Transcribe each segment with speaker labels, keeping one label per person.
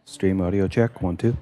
Speaker 1: Stream audio check, 1, 2.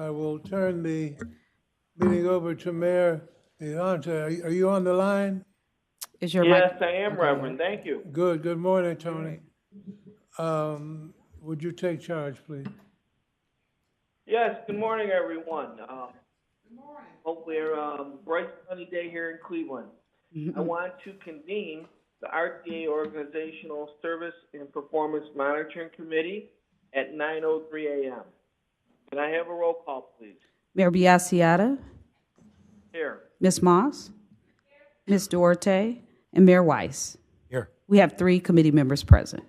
Speaker 1: I will turn the meeting over to Mayor Iija. Are you on the line?
Speaker 2: Is your
Speaker 3: Yes,
Speaker 2: mic?
Speaker 3: I am,
Speaker 2: Okay.
Speaker 3: Reverend. Thank you.
Speaker 1: Good. Good morning, Tony. Would you take charge, please?
Speaker 3: Yes, good morning, everyone. Good morning. Hope we're bright sunny day here in Cleveland. I want to convene the RTA Organizational Service and Performance Monitoring Committee at 9:03 a.m. Can I have a roll call, please?
Speaker 2: Mayor Biassiata,
Speaker 3: Here.
Speaker 2: Ms. Moss, Ms. Duarte, and Mayor Weiss.
Speaker 4: Here.
Speaker 2: We have 3 committee members present.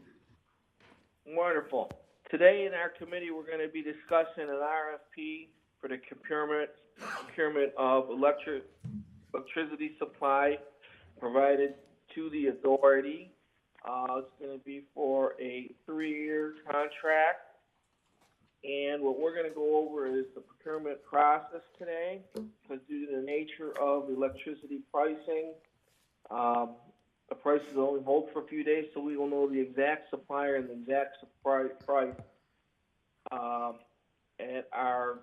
Speaker 3: Wonderful. Today in our committee, we're going to be discussing an RFP for the procurement of electricity supply provided to the authority. It's going to be for a 3-year contract. And what we're going to go over is the procurement process today, because due to the nature of electricity pricing, the prices only hold for a few days, so we will know the exact supplier and the exact price at our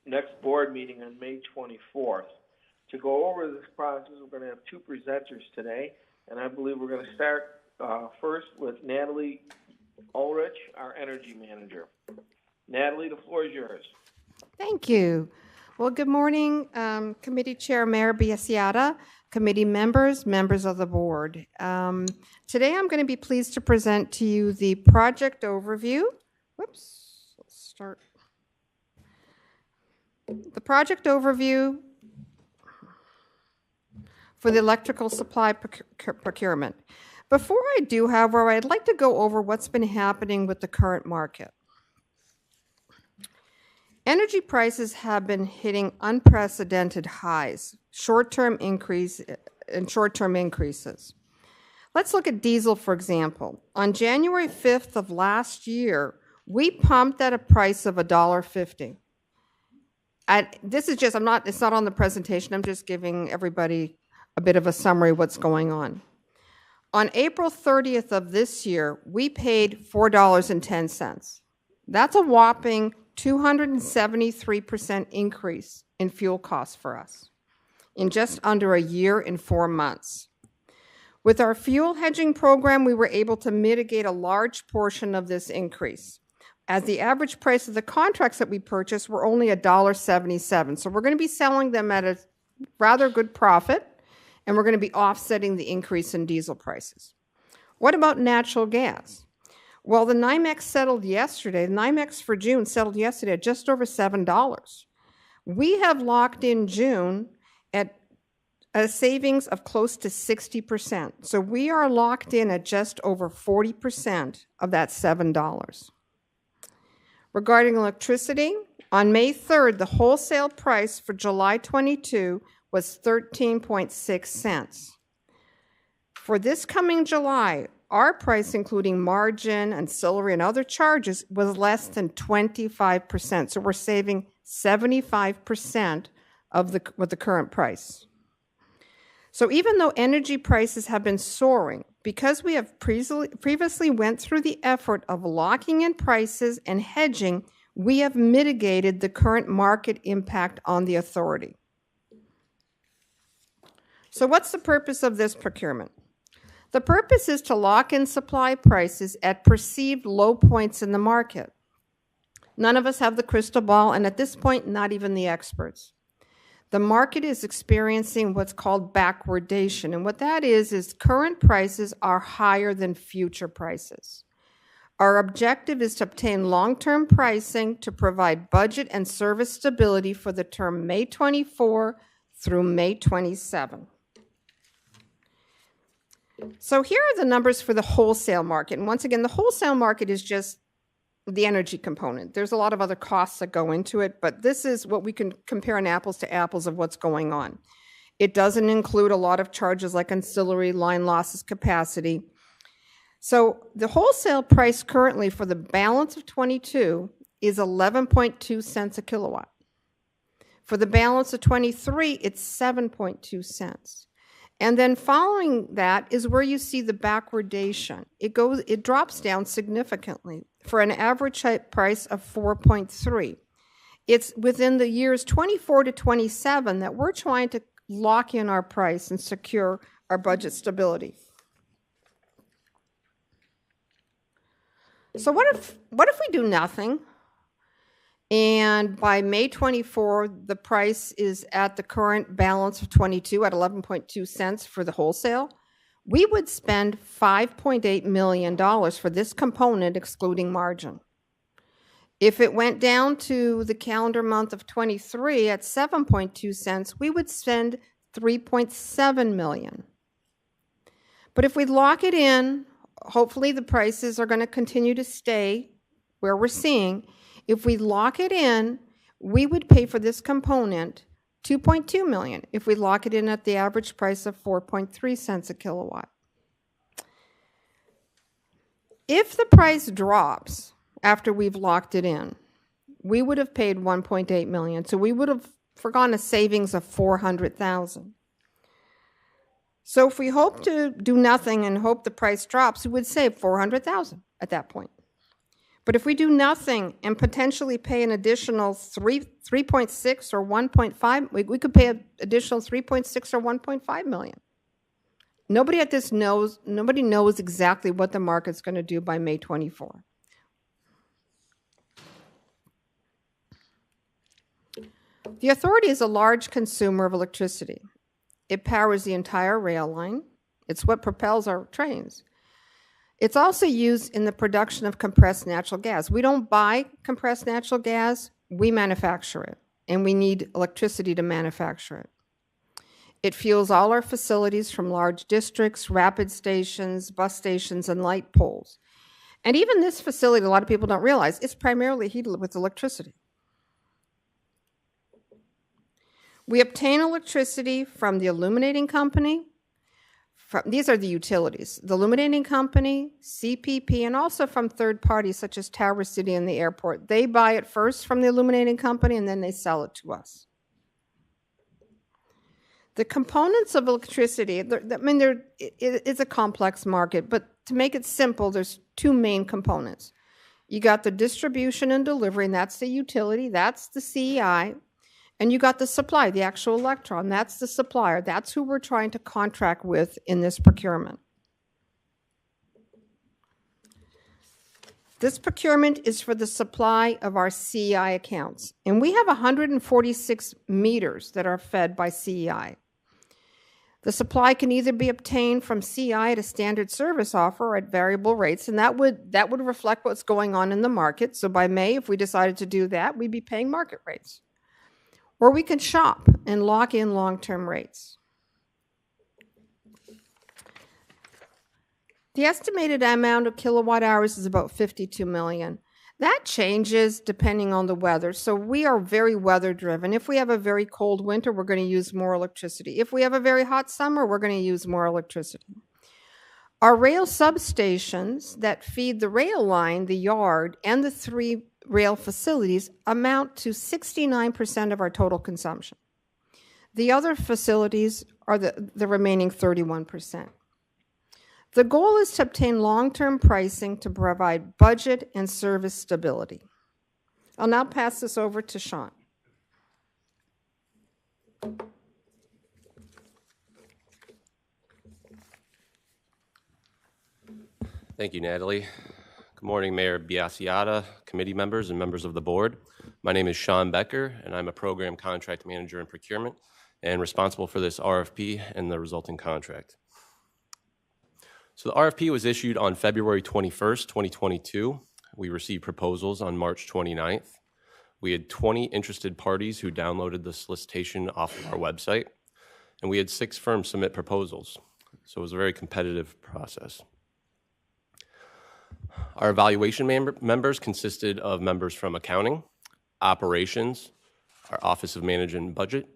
Speaker 3: next board meeting on May 24th. To go over this process, we're going to have 2 presenters today, and I believe we're going to start first with Natalie Ulrich, our energy manager. Natalie, the floor is yours.
Speaker 5: Thank you. Well, good morning, Committee Chair Mayor Biassiata, committee members, members of the board. Today I'm going to be pleased to present to you the project overview. Whoops, let's start. The project overview for the electrical supply procurement. Before I do, however, I'd like to go over what's been happening with the current market. Energy prices have been hitting unprecedented highs, short-term increases. Let's look at diesel, for example. On January 5th of last year, we pumped at a price of $1.50. This is just, it's not on the presentation, I'm just giving everybody a bit of a summary of what's going on. On April 30th of this year, we paid $4.10. That's a whopping 273% increase in fuel costs for us in just under a year and 4 months. With our fuel hedging program, we were able to mitigate a large portion of this increase, as the average price of the contracts that we purchased were only $1.77. So we're going to be selling them at a rather good profit, and we're going to be offsetting the increase in diesel prices. What about natural gas? Well, the NYMEX settled yesterday. The NYMEX for June settled yesterday at just over $7. We have locked in June at a savings of close to 60%. So we are locked in at just over 40% of that $7. Regarding electricity, on May 3rd, the wholesale price for July 22 was 13.6 cents. For this coming July, our price, including margin, ancillary, and other charges, was less than 25%. So we're saving 75% of the current price. So even though energy prices have been soaring, because we have previously went through the effort of locking in prices and hedging, we have mitigated the current market impact on the authority. So what's the purpose of this procurement? The purpose is to lock in supply prices at perceived low points in the market. None of us have the crystal ball, and at this point, not even the experts. The market is experiencing what's called backwardation, and what that is current prices are higher than future prices. Our objective is to obtain long-term pricing to provide budget and service stability for the term May 24 through May 27. So here are the numbers for the wholesale market. And once again, the wholesale market is just the energy component. There's a lot of other costs that go into it, but this is what we can compare an apples to apples of what's going on. It doesn't include a lot of charges like ancillary, line losses, capacity. So the wholesale price currently for the balance of 22 is 11.2 cents a kilowatt. For the balance of 23, it's 7.2 cents. And then following that is where you see the backwardation. It drops down significantly for an average price of 4.3. It's within the years 24 to 27 that we're trying to lock in our price and secure our budget stability. So what if we do nothing, and by May 24, the price is at the current balance of 22 at 11.2 cents for the wholesale? We would spend $5.8 million for this component, excluding margin. If it went down to the calendar month of 23 at 7.2 cents, we would spend $3.7 million. But if we lock it in, hopefully the prices are going to continue to stay where we're seeing. If we lock it in, we would pay for this component $2.2 million if we lock it in at the average price of 4.3 cents a kilowatt. If the price drops after we've locked it in, we would have paid $1.8 million. So we would have forgone a savings of $400,000. So if we hope to do nothing and hope the price drops, we would save $400,000 at that point. But if we do nothing and potentially pay an additional 3.6 or 1.5, we could pay an additional 3.6 or 1.5 million. Nobody knows exactly what the market's going to do by May 24. The authority is a large consumer of electricity. It powers the entire rail line. It's what propels our trains. It's also used in the production of compressed natural gas. We don't buy compressed natural gas, we manufacture it, and we need electricity to manufacture it. It fuels all our facilities from large districts, rapid stations, bus stations, and light poles. And even this facility, a lot of people don't realize, it's primarily heated with electricity. We obtain electricity from the illuminating company. These are the utilities, the illuminating company, CPP, and also from third parties such as Tower City and the airport. They buy it first from the illuminating company, and then they sell it to us. The components of electricity, it's a complex market, but to make it simple, there's two main components. You got the distribution and delivery, and that's the utility, that's the CEI. And you got the supply, the actual electron. That's the supplier. That's who we're trying to contract with in this procurement. This procurement is for the supply of our CEI accounts. And we have 146 meters that are fed by CEI. The supply can either be obtained from CEI at a standard service offer or at variable rates, and that would reflect what's going on in the market. So by May, if we decided to do that, we'd be paying market rates. Or we can shop and lock in long-term rates. The estimated amount of kilowatt hours is about 52 million. That changes depending on the weather. So we are very weather driven. If we have a very cold winter, we're going to use more electricity. If we have a very hot summer, we're going to use more electricity. Our rail substations that feed the rail line, the yard, and the 3 rail facilities amount to 69% of our total consumption. The other facilities are the remaining 31%. The goal is to obtain long-term pricing to provide budget and service stability. I'll now pass this over to Sean.
Speaker 4: Thank you, Natalie. Good morning, Mayor Biassiata, committee members, and members of the board. My name is Sean Becker, and I'm a program contract manager in procurement and responsible for this RFP and the resulting contract. So the RFP was issued on February 21st, 2022. We received proposals on March 29th. We had 20 interested parties who downloaded the solicitation off of our website, and we had 6 firms submit proposals. So it was a very competitive process. Our evaluation members consisted of members from accounting, operations, our Office of Management and Budget,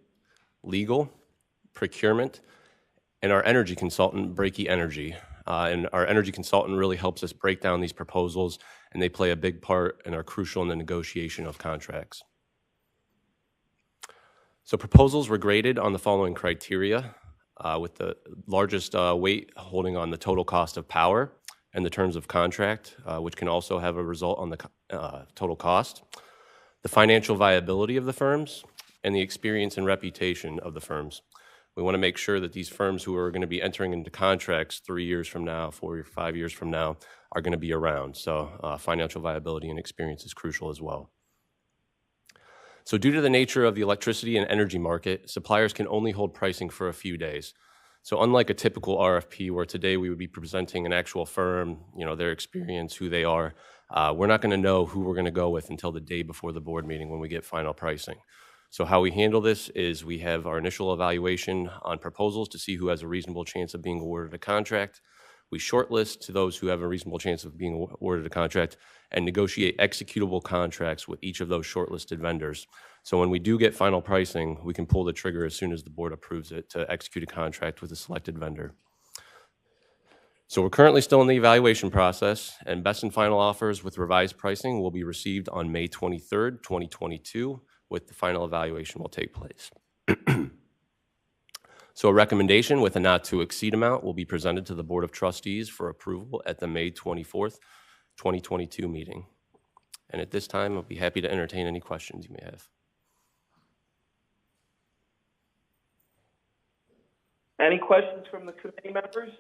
Speaker 4: legal, procurement, and our energy consultant, Breaky Energy. And our energy consultant really helps us break down these proposals, and they play a big part and are crucial in the negotiation of contracts. So proposals were graded on the following criteria, with the largest weight holding on the total cost of power and the terms of contract, which can also have a result on the total cost. the financial viability of the firms, and the experience and reputation of the firms. We want to make sure that these firms who are going to be entering into contracts 3 years from now, 4 or 5 years from now, are going to be around. So financial viability and experience is crucial as well. So due to the nature of the electricity and energy market, suppliers can only hold pricing for a few days. So unlike a typical RFP where today we would be presenting an actual firm, their experience, who they are, we're not going to know who we're going to go with until the day before the board meeting when we get final pricing. So how we handle this is we have our initial evaluation on proposals to see who has a reasonable chance of being awarded a contract. We shortlist to those who have a reasonable chance of being awarded a contract and negotiate executable contracts with each of those shortlisted vendors. So when we do get final pricing, we can pull the trigger as soon as the board approves it to execute a contract with a selected vendor. So we're currently still in the evaluation process, and best and final offers with revised pricing will be received on May 23rd, 2022, with the final evaluation will take place. So a recommendation with a not to exceed amount will be presented to the Board of Trustees for approval at the May 24th, 2022 meeting. And at this time, I'll be happy to entertain any questions you may have.
Speaker 3: Any questions from the committee members?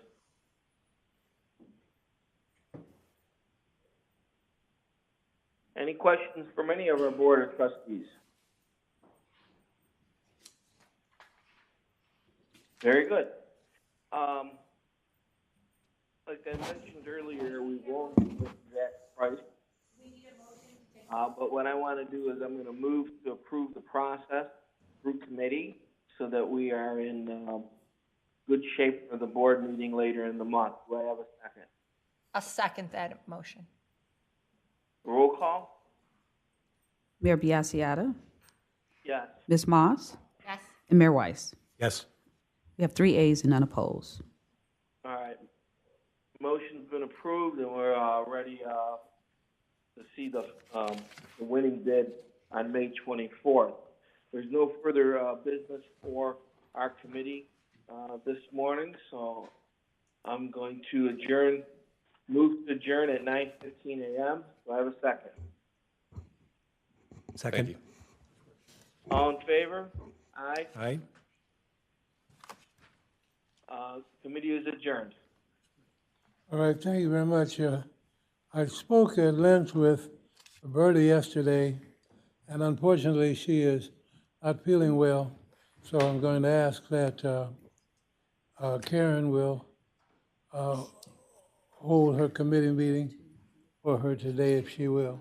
Speaker 3: Any questions from any of our Board of Trustees? Very good. Like I mentioned earlier, we won't do the exact price. But what I want to do is I'm going to move to approve the process through committee so that we are in good shape for the board meeting later in the month. Do I have a second?
Speaker 6: I'll second that motion.
Speaker 3: Roll call?
Speaker 2: Mayor Biassiata,
Speaker 3: Yes.
Speaker 2: Ms. Moss,
Speaker 6: Yes.
Speaker 2: and Mayor Weiss.
Speaker 7: Yes.
Speaker 2: We have 3 ayes and none opposed.
Speaker 3: All right. Motion's been approved, and we're ready to see the winning bid on May 24th. There's no further business for our committee this morning, so I'm going to move to adjourn at 9:15 a.m. Do I have a second?
Speaker 7: Second.
Speaker 4: Thank you.
Speaker 3: All in favor? Aye.
Speaker 7: Aye.
Speaker 3: Committee is adjourned.
Speaker 1: All right, thank you very much. I spoke at length with Roberta yesterday, and unfortunately she is not feeling well, so I'm going to ask that Karen will hold her committee meeting for her today if she will.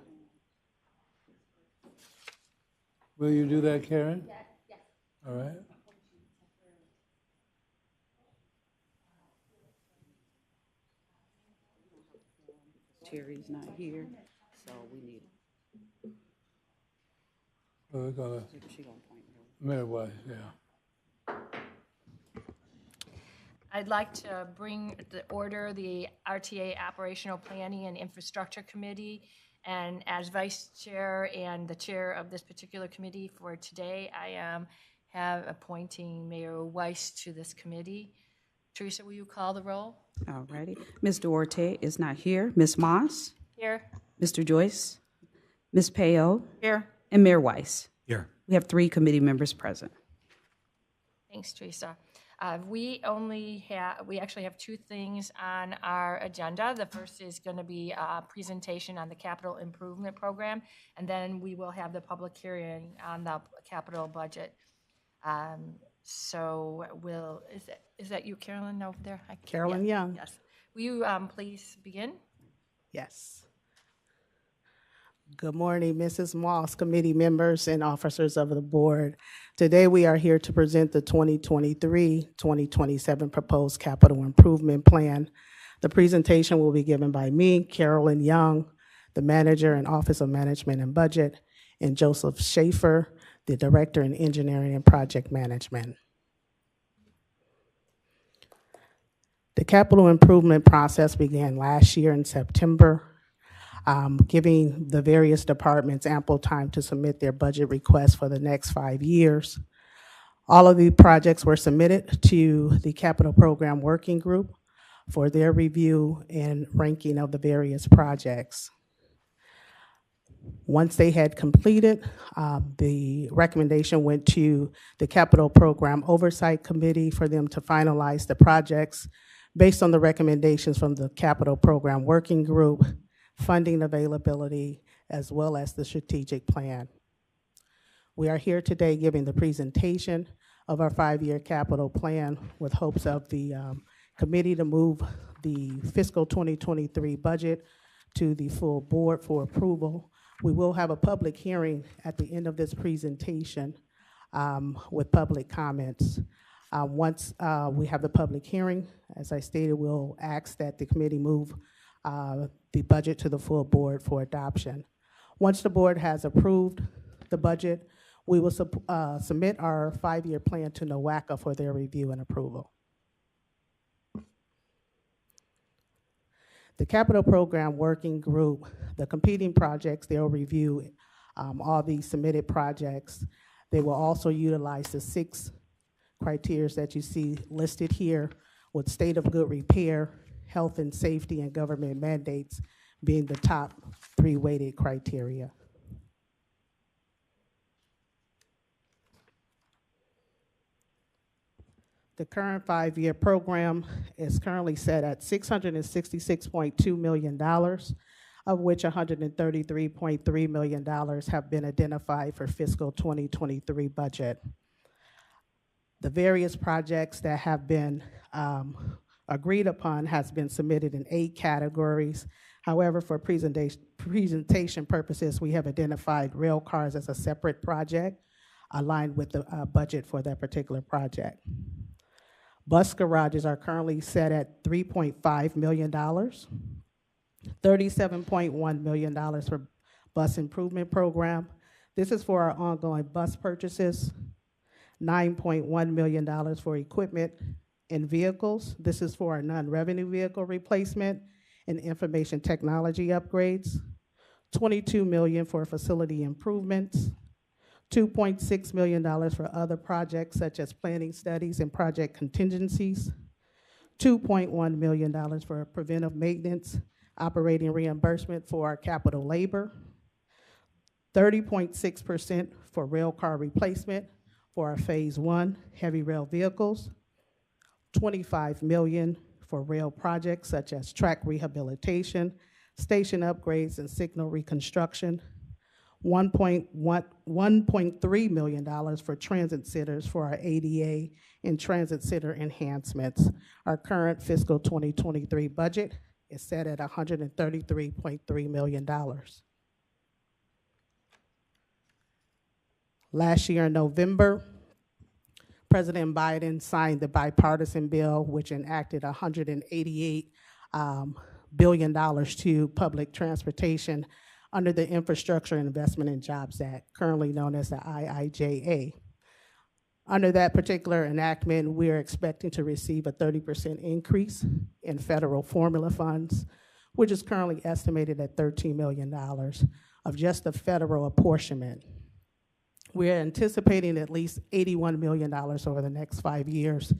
Speaker 1: Will you do that, Karen? Yes. All right.
Speaker 2: Terry's not here, so we need.
Speaker 1: We're gonna, Mayor Weiss, yeah.
Speaker 6: I'd like to bring to order the RTA Operational Planning and Infrastructure Committee. And as Vice Chair and the Chair of this particular committee for today, I have appointing Mayor Weiss to this committee. Teresa, will you call the roll?
Speaker 2: All righty. Ms. Duarte is not here. Ms. Moss,
Speaker 6: Here.
Speaker 2: Mr. Joyce, Ms. Peo,
Speaker 6: Here.
Speaker 2: and Mayor Weiss.
Speaker 7: Here.
Speaker 2: We have 3 committee members present.
Speaker 6: Thanks, Teresa. We actually have 2 things on our agenda. The first is going to be a presentation on the capital improvement program, and then we will have the public hearing on the capital budget. Is that you, Carolyn, over there?
Speaker 8: Carolyn Young.
Speaker 6: Yes. Will you please begin?
Speaker 8: Yes. Good morning, Mrs. Moss, committee members, and officers of the board. Today, we are here to present the 2023-2027 proposed capital improvement plan. The presentation will be given by me, Carolyn Young, the manager in Office of Management and Budget, and Joseph Schaefer, the director in Engineering and Project Management. The capital improvement process began last year in September, giving the various departments ample time to submit their budget requests for the next 5 years. All of the projects were submitted to the Capital Program Working Group for their review and ranking of the various projects. Once they had completed, the recommendation went to the Capital Program Oversight Committee for them to finalize the projects based on the recommendations from the Capital Program Working Group, funding availability, as well as the strategic plan. We are here today giving the presentation of our 5-year capital plan with hopes of the committee to move the fiscal 2023 budget to the full board for approval. We will have a public hearing at the end of this presentation with public comments. Once we have the public hearing, as I stated, we'll ask that the committee move the budget to the full board for adoption. Once the board has approved the budget, we will submit our 5-year plan to NOACA for their review and approval. The Capital Program Working Group, the competing projects, they'll review all these submitted projects. They will also utilize the 6 criteria that you see listed here, with state of good repair, health and safety, and government mandates being the top 3 weighted criteria. The current 5-year program is currently set at $666.2 million, of which $133.3 million have been identified for fiscal 2023 budget. The various projects that have been agreed upon has been submitted in 8 categories. However, for presentation purposes, we have identified rail cars as a separate project aligned with the budget for that particular project. Bus garages are currently set at $3.5 million, $37.1 million for bus improvement program. This is for our ongoing bus purchases, $9.1 million for equipment and vehicles. This is for our non-revenue vehicle replacement and information technology upgrades, $22 million for facility improvements, $2.6 million for other projects such as planning studies and project contingencies, $2.1 million for preventive maintenance, operating reimbursement for our capital labor, 30.6% for rail car replacement for our Phase 1 heavy rail vehicles, $25 million for rail projects such as track rehabilitation, station upgrades, and signal reconstruction, $1.3 million for transit centers for our ADA and transit center enhancements. Our current fiscal 2023 budget is set at $133.3 million. Last year in November, President Biden signed the bipartisan bill, which enacted $188 billion to public transportation under the Infrastructure Investment and Jobs Act, currently known as the Iija. Under that particular enactment, we are expecting to receive a 30% increase in federal formula funds, which is currently estimated at $13 million of just the federal apportionment. We are anticipating at least $81 million over the next 5 years,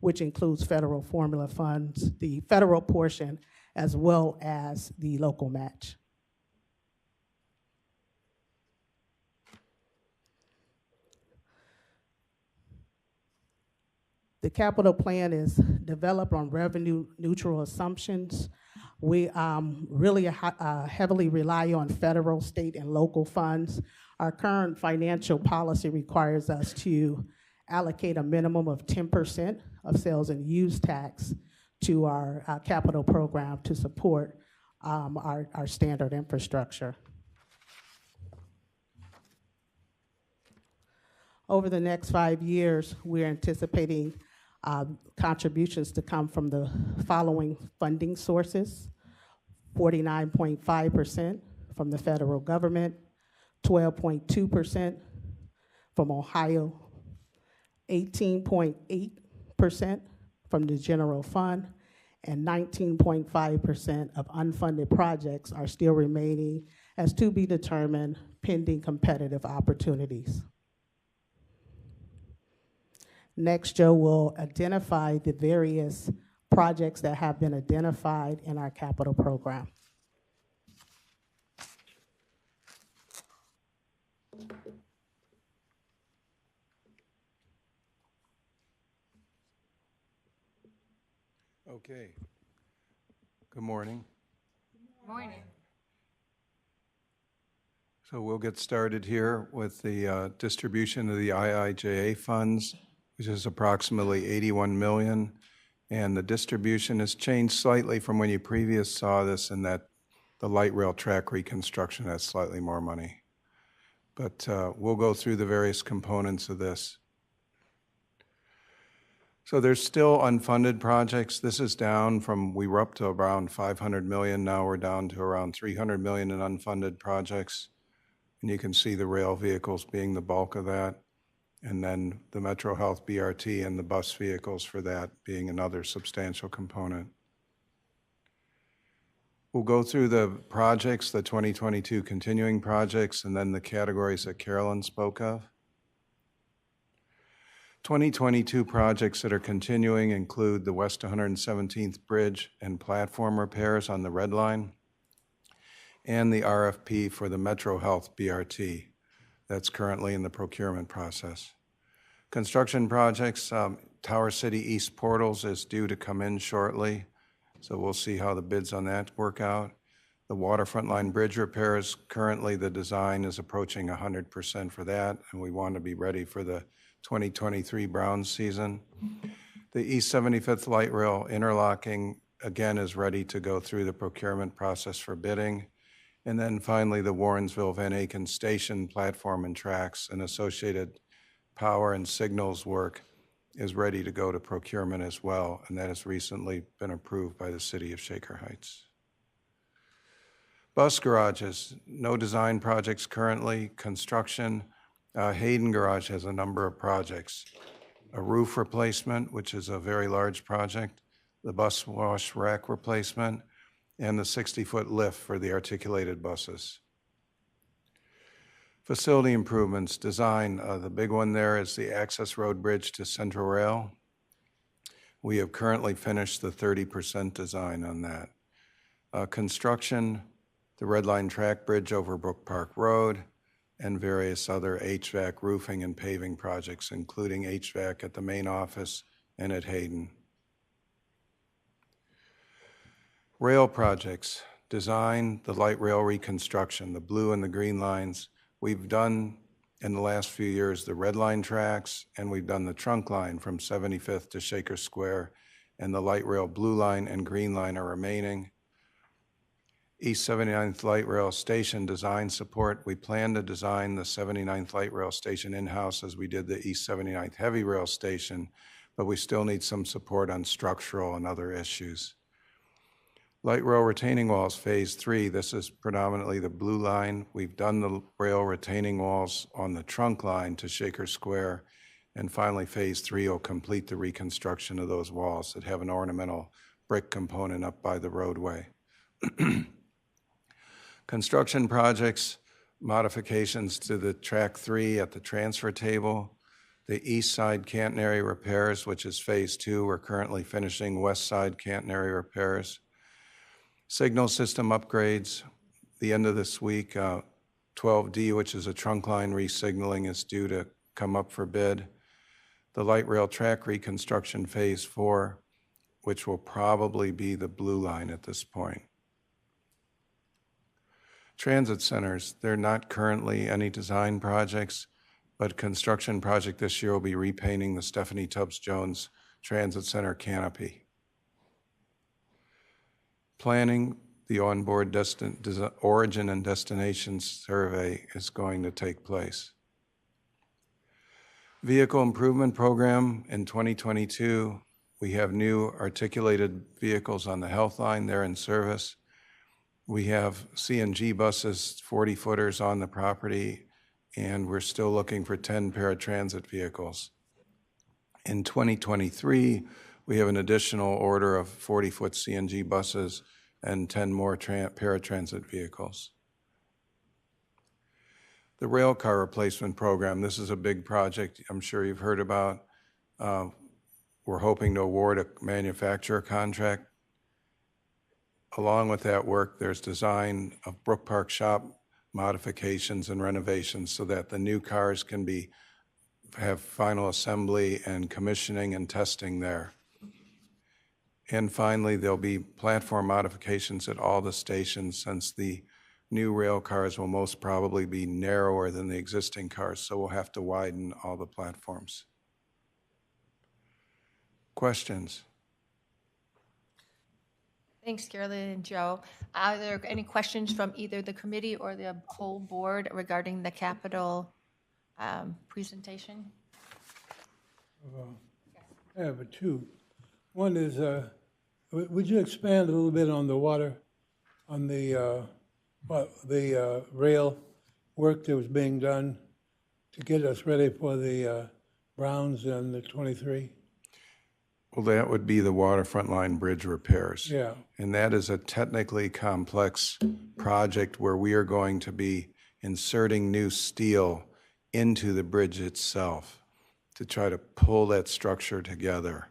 Speaker 8: which includes federal formula funds, the federal portion, as well as the local match. The capital plan is developed on revenue neutral assumptions. We really heavily rely on federal, state, and local funds. Our current financial policy requires us to allocate a minimum of 10% of sales and use tax to our capital program to support our standard infrastructure. Over the next 5 years, we're anticipating contributions to come from the following funding sources: 49.5% from the federal government, 12.2% from Ohio, 18.8% from the general fund, and 19.5% of unfunded projects are still remaining as to be determined pending competitive opportunities. Next, Joe will identify the various projects that have been identified in our capital program.
Speaker 7: Okay. Good morning.
Speaker 6: Morning.
Speaker 7: So we'll get started here with the distribution of the Iija funds, which is approximately 81 million. And the distribution has changed slightly from when you previously saw this, in that the light rail track reconstruction has slightly more money. But we'll go through the various components of this. So there's still unfunded projects. This is down from, we were up to around 500 million. Now we're down to around 300 million in unfunded projects. And you can see the rail vehicles being the bulk of that. And then the Metro Health BRT and the bus vehicles for that being another substantial component. We'll go through the projects, the 2022 continuing projects, and then the categories that Carolyn spoke of. 2022 projects that are continuing include the West 117th Bridge and platform repairs on the Red Line, and the RFP for the Metro Health BRT that's currently in the procurement process. Construction projects, Tower City East Portals is due to come in shortly, so we'll see how the bids on that work out. The Waterfront Line Bridge repairs, currently the design is approaching 100% for that, and we want to be ready for the 2023 Browns season. The East 75th Light Rail interlocking, again, is ready to go through the procurement process for bidding. And then finally, the Warrensville-Van Aken Station platform and tracks and associated power and signals work is ready to go to procurement as well, and that has recently been approved by the City of Shaker Heights. Bus garages, no design projects currently. Construction, Hayden Garage has a number of projects. A roof replacement, which is a very large project, the bus wash rack replacement, and the 60-foot lift for the articulated buses. Facility improvements, design, the big one there is the access road bridge to Central Rail. We have currently finished the 30% design on that. Construction, the Red Line track bridge over Brook Park Road, and various other HVAC roofing and paving projects, including HVAC at the main office and at Hayden. Rail projects, design, the light rail reconstruction, the blue and the green lines. We've done in the last few years the Red Line tracks, and we've done the trunk line from 75th to Shaker Square, and the light rail blue line and green line are remaining. East 79th Light Rail Station design support. We plan to design the 79th Light Rail Station in-house as we did the East 79th Heavy Rail Station, but we still need some support on structural and other issues. Light rail retaining walls, phase 3. This is predominantly the blue line. We've done the rail retaining walls on the trunk line to Shaker Square. And finally, phase 3 will complete the reconstruction of those walls that have an ornamental brick component up by the roadway. Construction projects, modifications to the track 3 at the transfer table. The east side catenary repairs, which is phase 2. We're currently finishing west side catenary repairs. Signal system upgrades, the end of this week, 12D, which is a trunk line resignaling, is due to come up for bid. The light rail track reconstruction phase 4, which will probably be the blue line at this point. Transit centers, they're not currently any design projects, but construction project this year will be repainting the Stephanie Tubbs Jones Transit Center canopy. Planning, the onboard origin and destination survey is going to take place. Vehicle improvement program in 2022, we have new articulated vehicles on the health line. They're in service. We have CNG buses, 40-footers on the property, and we're still looking for 10 paratransit vehicles. In 2023, we have an additional order of 40-foot CNG buses and 10 more paratransit vehicles. The rail car replacement program, this is a big project I'm sure you've heard about. We're hoping to award a manufacturer contract. Along with that work, there's design of Brook Park shop modifications and renovations so that the new cars can have final assembly and commissioning and testing there. And finally, there'll be platform modifications at all the stations since the new rail cars will most probably be narrower than the existing cars, so we'll have to widen all the platforms. Questions?
Speaker 6: Thanks, Carolyn and Joe. Are there any questions from either the committee or the whole board regarding the capital presentation?
Speaker 1: I have two. One is, would you expand a little bit on the water, on the rail work that was being done to get us ready for the Browns and the 23?
Speaker 7: Well, that would be the Waterfront line bridge repairs.
Speaker 1: Yeah.
Speaker 7: And that is a technically complex project where we are going to be inserting new steel into the bridge itself to try to pull that structure together.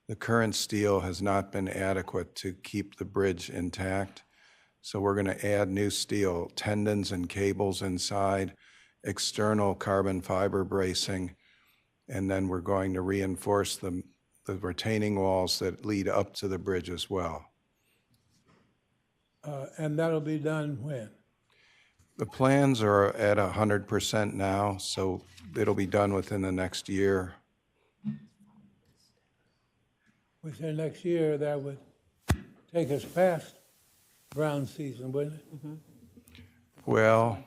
Speaker 7: The current steel has not been adequate to keep the bridge intact. So we're going to add new steel, tendons and cables inside, external carbon fiber bracing, and then we're going to reinforce the retaining walls that lead up to the bridge as well.
Speaker 1: And that'll be done when?
Speaker 7: The plans are at 100% now, so it'll be done within the next year.
Speaker 1: Within next year, that would take us past Brown season, wouldn't it? Mm-hmm.
Speaker 7: Well,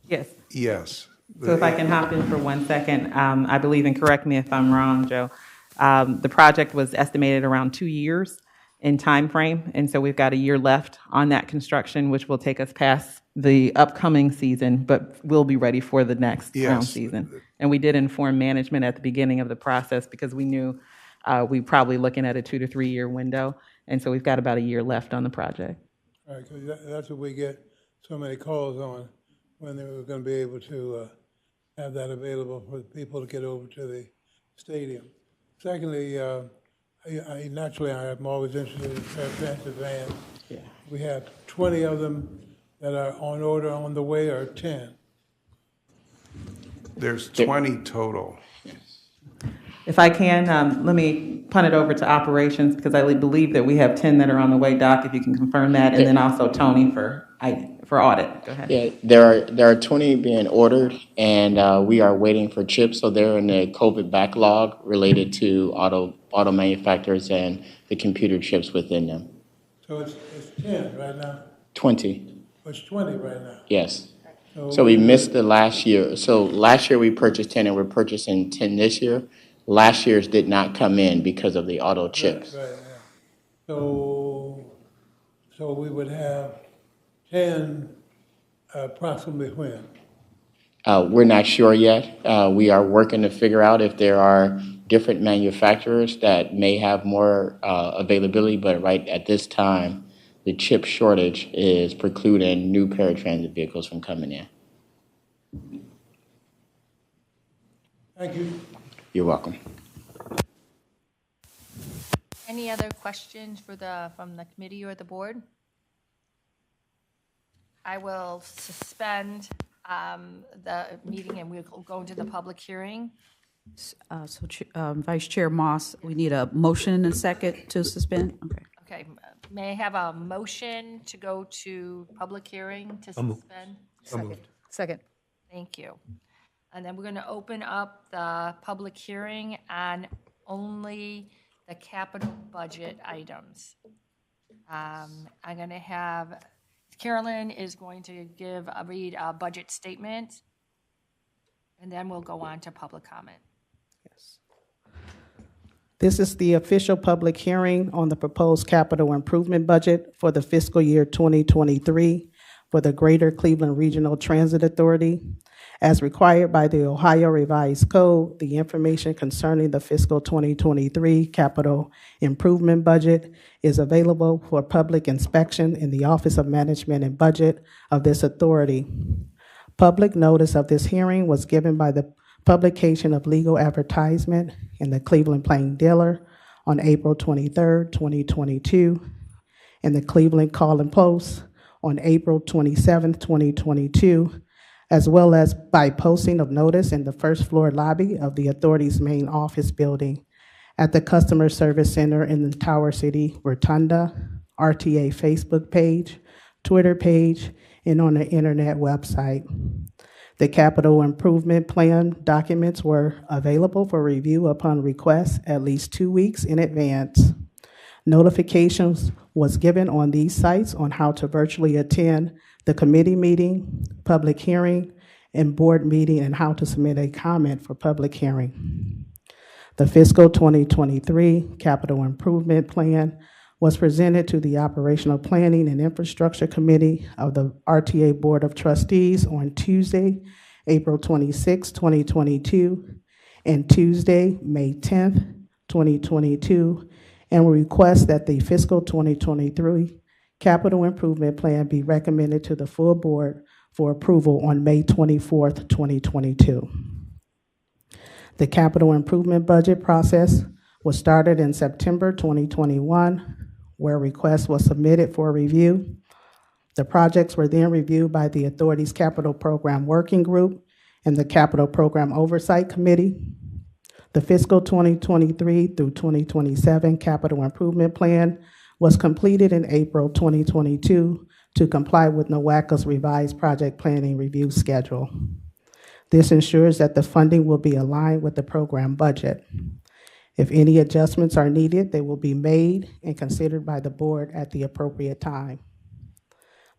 Speaker 9: Yes.
Speaker 7: yes.
Speaker 9: So if I can hop in for 1 second, I believe, and correct me if I'm wrong, Joe, the project was estimated around 2 years in time frame, and so we've got a year left on that construction, which will take us past the upcoming season, but we'll be ready for the next round season. And we did inform management at the beginning of the process because we knew we probably looking at a 2 to 3 year window, and so we've got about a year left on the project.
Speaker 1: All right, because that's what we get so many calls on, when they were going to be able to have that available for people to get over to the stadium. Secondly, naturally, I'm always interested in transit vans. Yeah. We have 20 of them that are on order on the way, or 10?
Speaker 7: There's 20 total.
Speaker 9: If I can, let me punt it over to operations because I believe that we have 10 that are on the way, Doc, if you can confirm that, and then also Tony for audit. Go ahead.
Speaker 10: Yeah, there are 20 being ordered, and we are waiting for chips. So they're in the COVID backlog related to auto manufacturers and the computer chips within them.
Speaker 1: So it's 10 right now?
Speaker 10: 20.
Speaker 1: It's 20 right now?
Speaker 10: Yes. So we missed the last year. So last year we purchased 10, and we're purchasing 10 this year. Last year's did not come in because of the auto chips.
Speaker 1: Right, yeah. So we would have 10 approximately when?
Speaker 10: We're not sure yet. We are working to figure out if there are different manufacturers that may have more availability, but right at this time, the chip shortage is precluding new paratransit vehicles from coming in.
Speaker 1: Thank you.
Speaker 10: You're welcome.
Speaker 6: Any other questions from the committee or the board? I will suspend the meeting and we'll go into the public hearing.
Speaker 2: Vice Chair Moss, we need a motion and a second to suspend. Okay.
Speaker 6: Okay, may I have a motion to go to public hearing to suspend?
Speaker 11: Second.
Speaker 6: Thank you. And then we're going to open up the public hearing on only the capital budget items. I'm going to have, Carolyn is going to read a budget statement, and then we'll go on to public comment.
Speaker 8: Yes. This is the official public hearing on the proposed capital improvement budget for the fiscal year 2023 for the Greater Cleveland Regional Transit Authority. As required by the Ohio Revised Code, the information concerning the fiscal 2023 capital improvement budget is available for public inspection in the Office of Management and Budget of this authority. Public notice of this hearing was given by the publication of legal advertisement in the Cleveland Plain Dealer on April 23rd, 2022, and the Cleveland Call and Post on April 27th, 2022, as well as by posting of notice in the first floor lobby of the authority's main office building, at the Customer Service Center in the Tower City Rotunda, RTA Facebook page, Twitter page, and on the internet website. The capital improvement plan documents were available for review upon request at least 2 weeks in advance. Notifications was given on these sites on how to virtually attend the committee meeting, public hearing, and board meeting, and how to submit a comment for public hearing. The fiscal 2023 capital improvement plan was presented to the Operational Planning and Infrastructure Committee of the RTA Board of Trustees on Tuesday, April 26, 2022, and Tuesday, May 10th, 2022, and we request that the fiscal 2023 capital improvement plan be recommended to the full board for approval on May 24th, 2022. The capital improvement budget process was started in September 2021, where requests was submitted for review. The projects were then reviewed by the authority's Capital Program Working Group and the Capital Program Oversight Committee. The fiscal 2023 through 2027 capital improvement plan was completed in April 2022 to comply with NOACA's revised project planning review schedule. This ensures that the funding will be aligned with the program budget. If any adjustments are needed, they will be made and considered by the board at the appropriate time.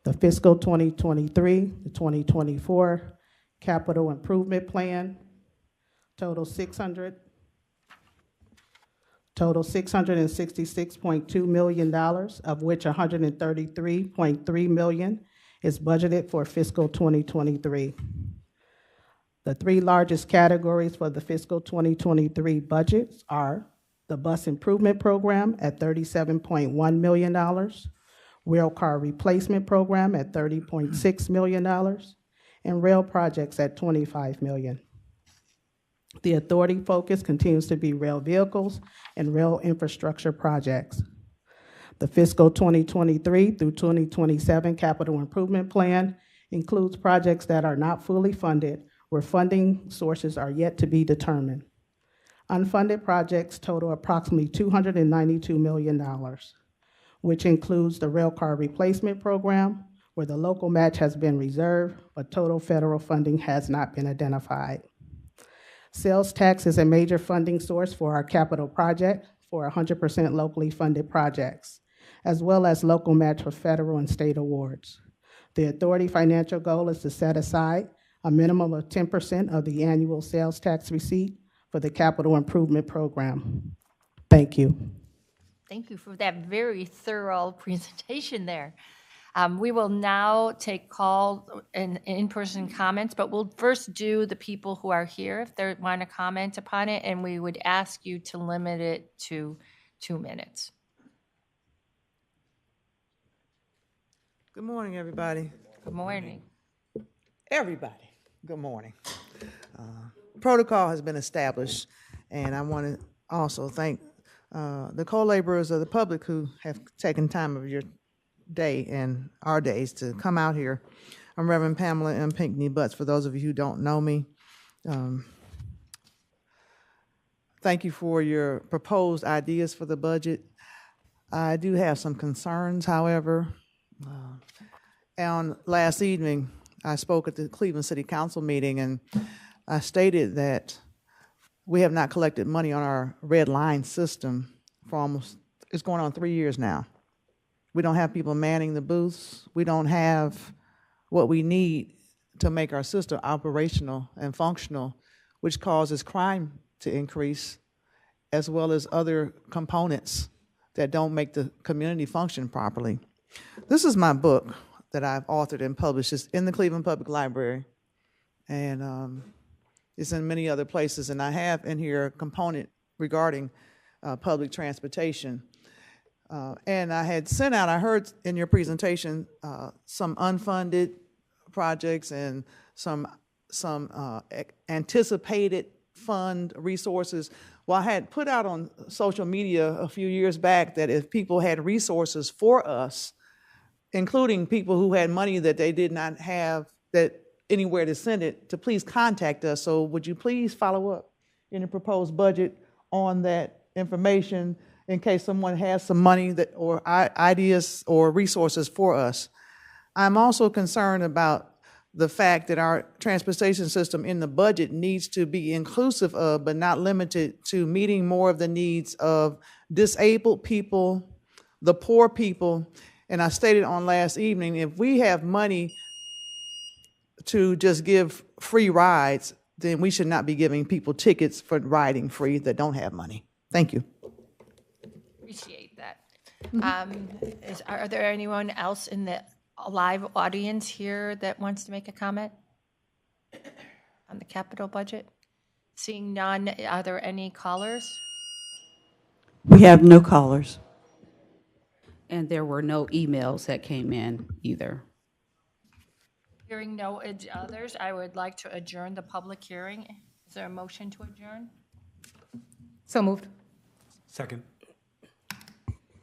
Speaker 8: The fiscal 2023 to 2024 capital improvement plan total $666.2 million, of which $133.3 million is budgeted for fiscal 2023. The three largest categories for the fiscal 2023 budgets are the Bus Improvement Program at $37.1 million, Rail Car Replacement Program at $30.6 million, and Rail Projects at $25 million. The authority focus continues to be rail vehicles and rail infrastructure projects. The fiscal 2023 through 2027 capital improvement plan includes projects that are not fully funded, where funding sources are yet to be determined. Unfunded projects total approximately $292 million, which includes the Rail Car Replacement Program, where the local match has been reserved, but total federal funding has not been identified. Sales tax is a major funding source for our capital project for 100% locally funded projects, as well as local match for federal and state awards. The authority financial goal is to set aside a minimum of 10% of the annual sales tax receipt for the capital improvement program. Thank you.
Speaker 6: Thank you for that very thorough presentation there. We will now take call and in-person comments, but we'll first do the people who are here if they want to comment upon it, and we would ask you to limit it to 2 minutes.
Speaker 11: Good morning, everybody.
Speaker 6: Good morning.
Speaker 11: Everybody, good morning. Protocol has been established, and I want to also thank the co-laborers of the public who have taken time of your day and our days to come out here. I'm Reverend Pamela M. Pinckney Butts, for those of you who don't know me. Thank you for your proposed ideas for the budget. I do have some concerns, however. On last evening, I spoke at the Cleveland City Council meeting, and I stated that we have not collected money on our red line system for almost, it's going on 3 years now. We don't have people manning the booths. We don't have what we need to make our system operational and functional, which causes crime to increase, as well as other components that don't make the community function properly. This is my book that I've authored and published. It's in the Cleveland Public Library, and it's in many other places. And I have in here a component regarding public transportation. And I had sent out, I heard in your presentation, some unfunded projects and some anticipated fund resources. Well, I had put out on social media a few years back that if people had resources for us, including people who had money that they did not have, that anywhere to send it, to please contact us. So would you please follow up in the proposed budget on that information in case someone has some money that, or ideas or resources for us? I'm also concerned about the fact that our transportation system in the budget needs to be inclusive of, but not limited to, meeting more of the needs of disabled people, the poor people. And I stated on last evening, if we have money to just give free rides, then we should not be giving people tickets for riding free that don't have money. Thank you.
Speaker 6: Appreciate that. Are there anyone else in the live audience here that wants to make a comment on the capital budget? Seeing none, are there any callers?
Speaker 12: We have no callers.
Speaker 2: And there were no emails that came in either.
Speaker 6: Hearing no others, I would like to adjourn the public hearing. Is there a motion to adjourn?
Speaker 2: So moved.
Speaker 12: Second.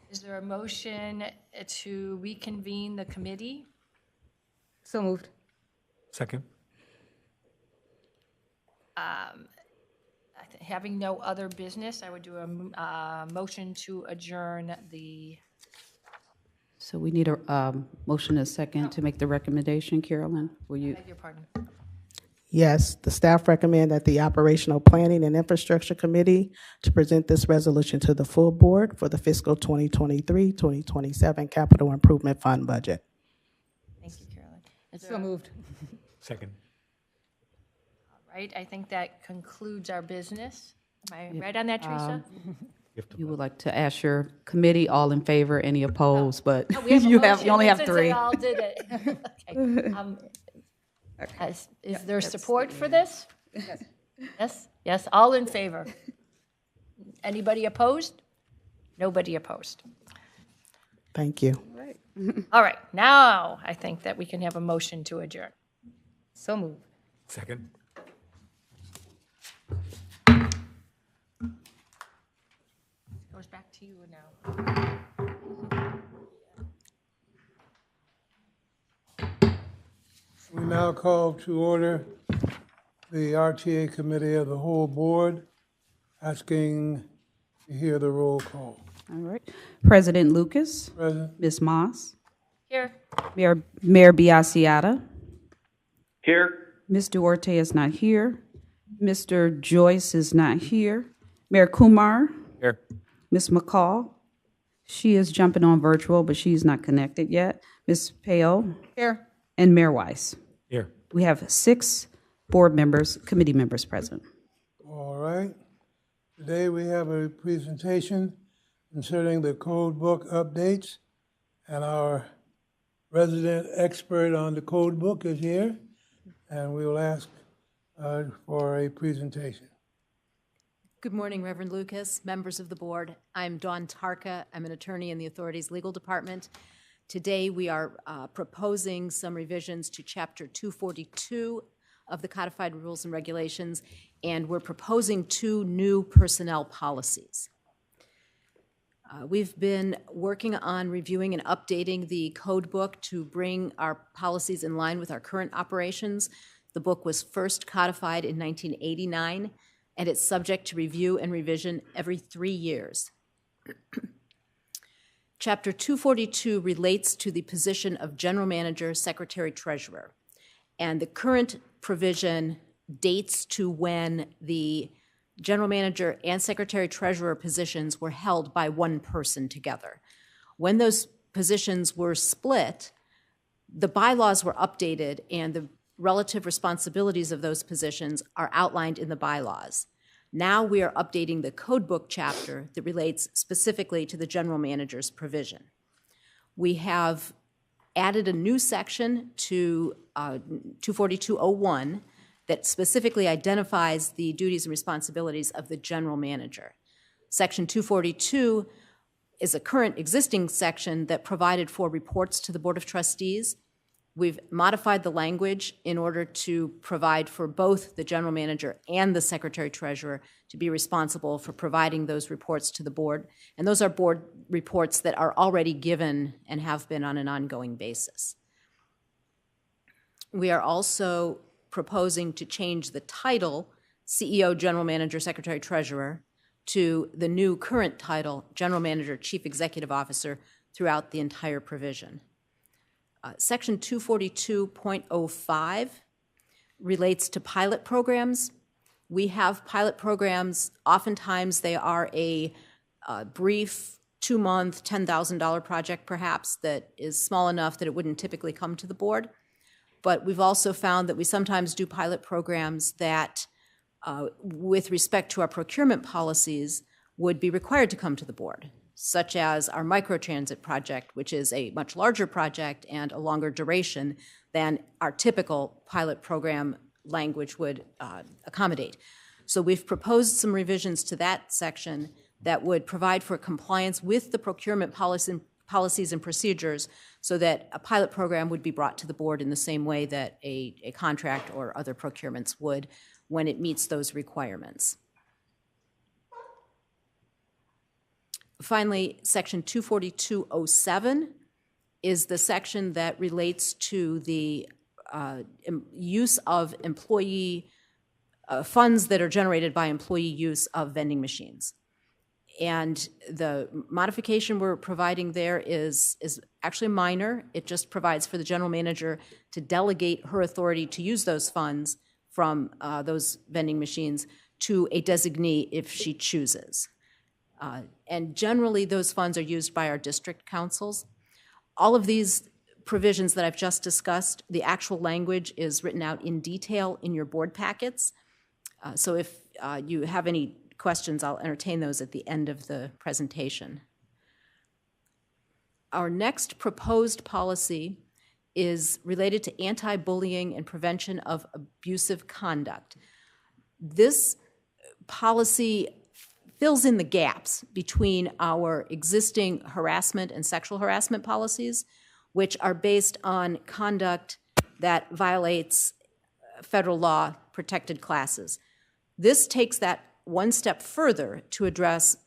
Speaker 6: Is there a motion to reconvene the committee?
Speaker 2: So moved.
Speaker 12: Second.
Speaker 6: Having no other business, I would do a motion to adjourn the,
Speaker 2: So we need a motion and a second to make the recommendation. Carolyn, will you?
Speaker 6: beg your pardon.
Speaker 8: Yes, the staff recommend that the Operational Planning and Infrastructure Committee to present this resolution to the full board for the fiscal 2023-2027 Capital Improvement Fund budget.
Speaker 6: Thank you, Carolyn.
Speaker 2: So moved.
Speaker 12: Second.
Speaker 6: All right, I think that concludes our business. Am I right on that, Teresa?
Speaker 2: You would like to ask your committee, all in favor, any opposed, but
Speaker 6: Oh, we have a
Speaker 2: you
Speaker 6: motion.
Speaker 2: only have
Speaker 6: Since
Speaker 2: three.
Speaker 6: they all did it. Okay. Is there support for this? Yes, yes, all in favor. Anybody opposed? Nobody opposed.
Speaker 8: Thank you.
Speaker 6: All right, now I think that we can have a motion to adjourn.
Speaker 2: So moved.
Speaker 12: Second.
Speaker 6: Goes back to you now.
Speaker 1: We now call to order the RTA Committee of the Whole Board, asking to hear the roll call.
Speaker 2: All right. President Lucas,
Speaker 1: Present?
Speaker 2: Ms. Moss,
Speaker 6: Here.
Speaker 2: Mayor Biassiata,
Speaker 3: Here?
Speaker 2: Ms. Duarte is not here, Mr. Joyce is not here, Mayor Kumar,
Speaker 12: Here.
Speaker 2: Ms. McCall, she is jumping on virtual, but she's not connected yet, Ms. Peo,
Speaker 5: Here.
Speaker 2: and Mayor Weiss.
Speaker 12: Here.
Speaker 2: We have 6 board members, committee members present.
Speaker 1: All right. Today we have a presentation concerning the code book updates, and our resident expert on the code book is here, and we will ask for a presentation.
Speaker 13: Good morning, Reverend Lucas, members of the board. I'm Dawn Tarka. I'm an attorney in the authority's legal department. Today, we are proposing some revisions to Chapter 242 of the Codified Rules and Regulations, and we're proposing 2 new personnel policies. We've been working on reviewing and updating the code book to bring our policies in line with our current operations. The book was first codified in 1989, and it's subject to review and revision every 3 years. Chapter 242 relates to the position of General Manager, Secretary, Treasurer. And the current provision dates to when the General Manager and Secretary, Treasurer positions were held by one person together. When those positions were split, the bylaws were updated and the relative responsibilities of those positions are outlined in the bylaws. Now we are updating the code book chapter that relates specifically to the general manager's provision. We have added a new section to 242.01 that specifically identifies the duties and responsibilities of the general manager. Section 242 is a current existing section that provided for reports to the Board of Trustees. We've modified the language in order to provide for both the general manager and the secretary-treasurer to be responsible for providing those reports to the board. And those are board reports that are already given and have been on an ongoing basis. We are also proposing to change the title, CEO, General Manager, Secretary, Treasurer, to the new current title, General Manager, Chief Executive Officer, throughout the entire provision. Section 242.05 relates to pilot programs. We have pilot programs. Oftentimes, they are a brief 2-month, $10,000 project, perhaps, that is small enough that it wouldn't typically come to the board. But we've also found that we sometimes do pilot programs that, with respect to our procurement policies, would be required to come to the board, such as our microtransit project, which is a much larger project and a longer duration than our typical pilot program language would accommodate. So we've proposed some revisions to that section that would provide for compliance with the procurement policies and procedures so that a pilot program would be brought to the board in the same way that a contract or other procurements would when it meets those requirements. Finally, Section 242.07 is the section that relates to the use of employee funds that are generated by employee use of vending machines. And the modification we're providing there is actually minor. It just provides for the general manager to delegate her authority to use those funds from those vending machines to a designee if she chooses. And generally, those funds are used by our district councils. All of these provisions that I've just discussed, the actual language is written out in detail in your board packets. So if you have any questions, I'll entertain those at the end of the presentation. Our next proposed policy is related to anti-bullying and prevention of abusive conduct. This policy fills in the gaps between our existing harassment and sexual harassment policies, which are based on conduct that violates federal law protected classes. This takes that one step further to address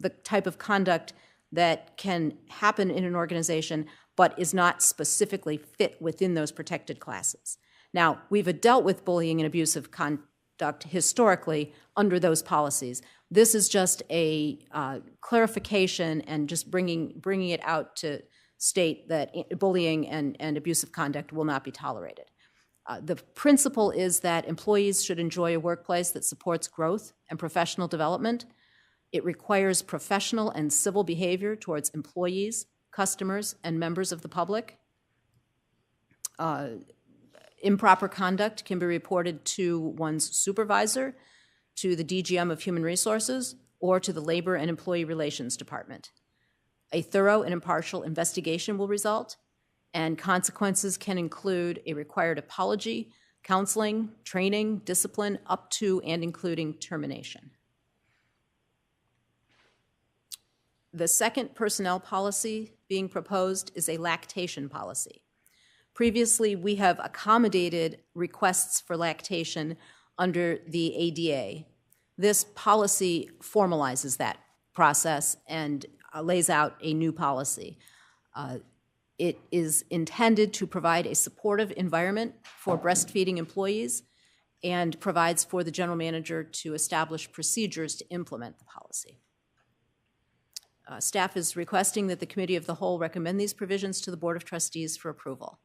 Speaker 13: the type of conduct that can happen in an organization but is not specifically fit within those protected classes. Now, we've dealt with bullying and abusive conduct historically under those policies. This is just a clarification and just bringing it out to state that bullying and abusive conduct will not be tolerated. The principle is that employees should enjoy a workplace that supports growth and professional development. It requires professional and civil behavior towards employees, customers, and members of the public. Improper conduct can be reported to one's supervisor, to the DGM of Human Resources, or to the Labor and Employee Relations Department. A thorough and impartial investigation will result, and consequences can include a required apology, counseling, training, discipline, up to and including termination. The second personnel policy being proposed is a lactation policy. Previously, we have accommodated requests for lactation under the ADA. This policy formalizes that process and lays out a new policy. It is intended to provide a supportive environment for breastfeeding employees and provides for the general manager to establish procedures to implement the policy. Staff is requesting that the Committee of the Whole recommend these provisions to the Board of Trustees for approval.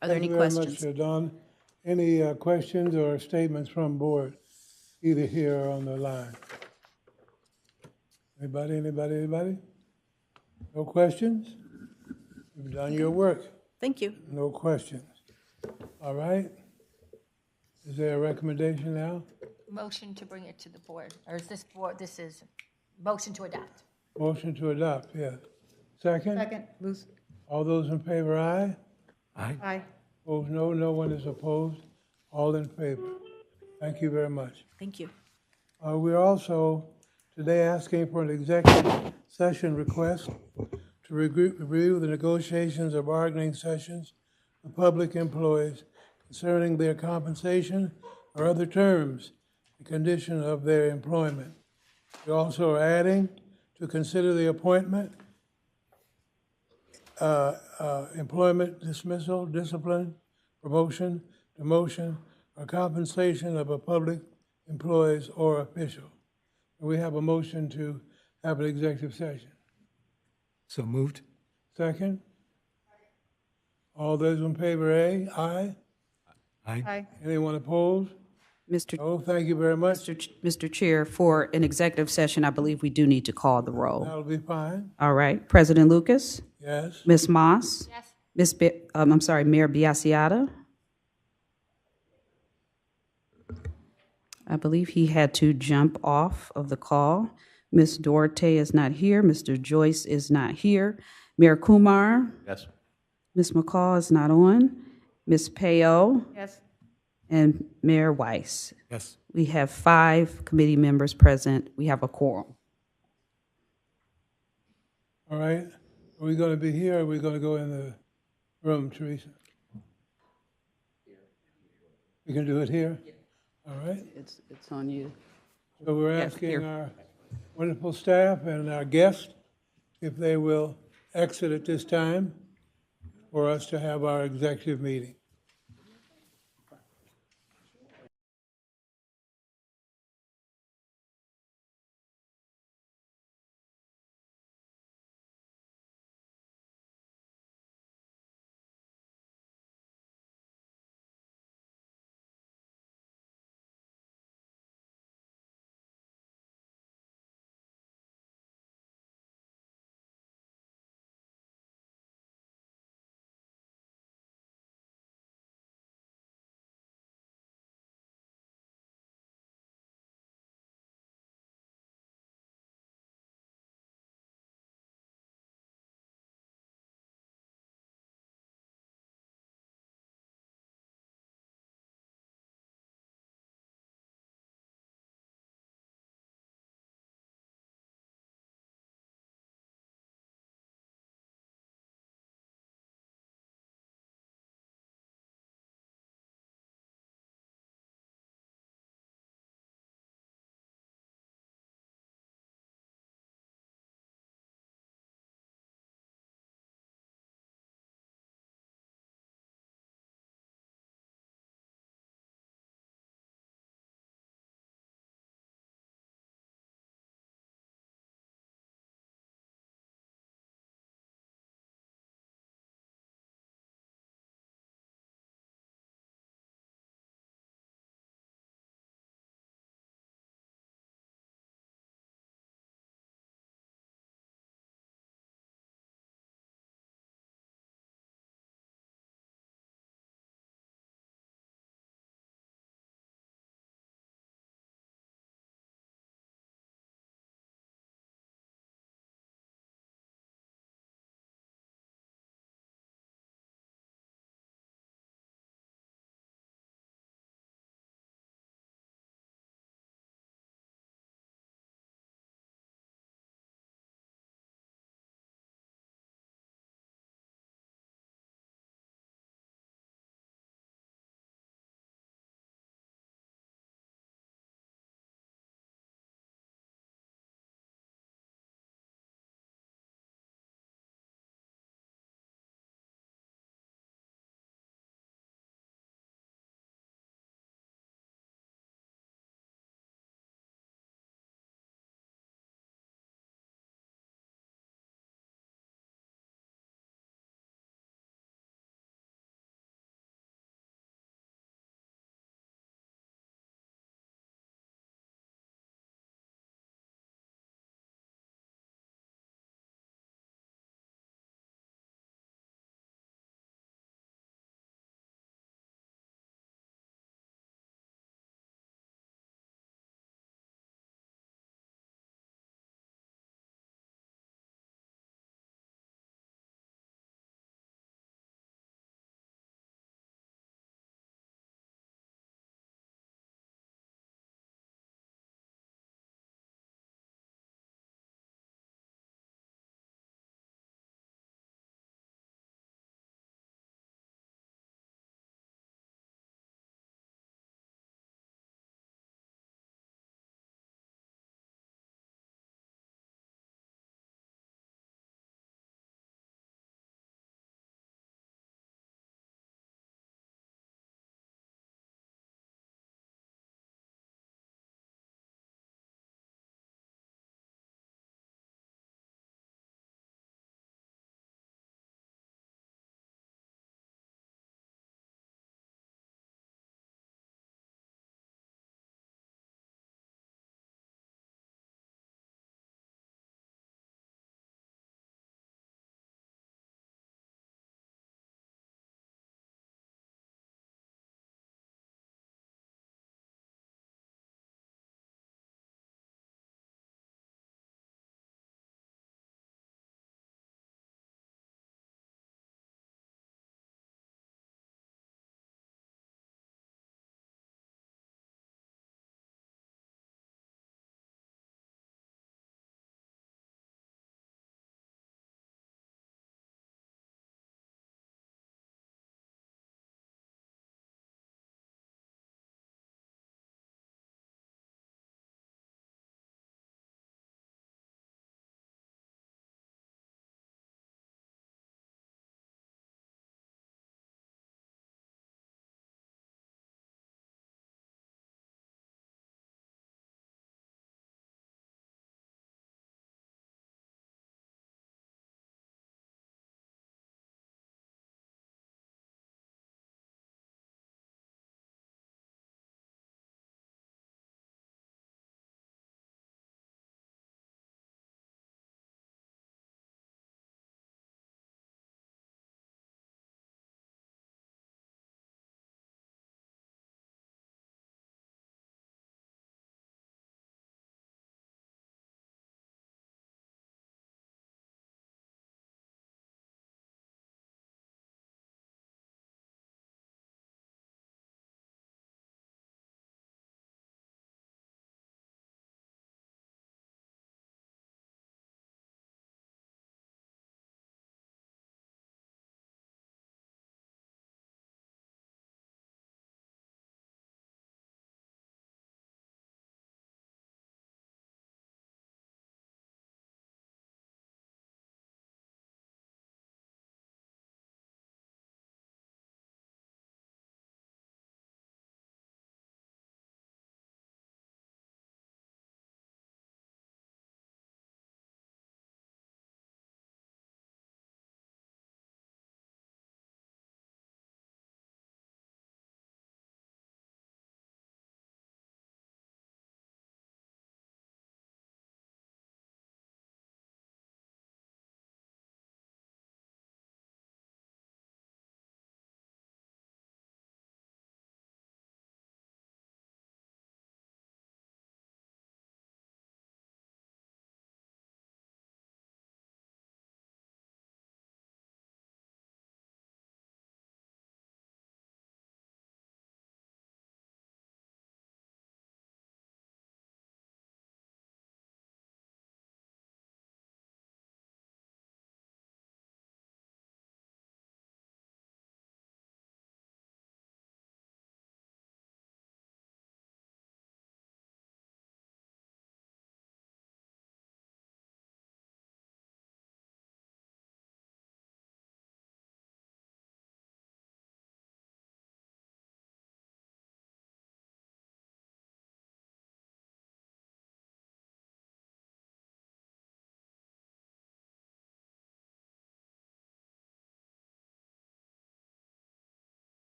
Speaker 13: Are there any questions?
Speaker 1: Thank you very much, Dawn. Any questions or statements from board, either here or on the line? Anybody? No questions? You've done your work.
Speaker 13: Thank you.
Speaker 1: No questions. All right. Is there a recommendation now?
Speaker 6: Motion to bring it to the board, or is this board, this is motion to adopt.
Speaker 1: Motion to adopt, yes. Second?
Speaker 8: Second, Luce.
Speaker 1: All those in favor, aye?
Speaker 12: Aye.
Speaker 8: Aye.
Speaker 1: Opposed, no. No one is opposed. All in favor. Thank you very much.
Speaker 13: Thank you.
Speaker 1: We're also today asking for an executive session request to review the negotiations or bargaining sessions with public employees concerning their compensation or other terms and condition of their employment. We also are adding to consider the appointment, employment dismissal, discipline, promotion, demotion, or compensation of a public employees or official. We have a motion to have an executive session.
Speaker 12: So moved.
Speaker 1: Second? All those in favor, aye?
Speaker 12: Aye.
Speaker 1: Anyone opposed?
Speaker 2: Mr.
Speaker 1: No, thank you very much.
Speaker 2: Mr. Chair, for an executive session, I believe we do need to call the roll.
Speaker 1: That'll be fine.
Speaker 2: All right, President Lucas?
Speaker 1: Yes.
Speaker 2: Ms. Moss?
Speaker 6: Yes.
Speaker 2: Mayor Biassiata? I believe he had to jump off of the call. Ms. Duarte is not here. Mr. Joyce is not here. Mayor Kumar?
Speaker 4: Yes.
Speaker 2: Ms. McCall is not on. Ms. Peo?
Speaker 5: Yes.
Speaker 2: And Mayor Weiss.
Speaker 12: Yes.
Speaker 2: We have 5 committee members present. We have a quorum.
Speaker 1: All right. Are we going to be here or are we going to go in the room, Teresa? We can do it here? All right.
Speaker 2: It's on you.
Speaker 1: So we're
Speaker 2: Yes,
Speaker 1: asking
Speaker 2: here.
Speaker 1: our wonderful staff and our guests if they will exit at this time for us to have our executive meeting.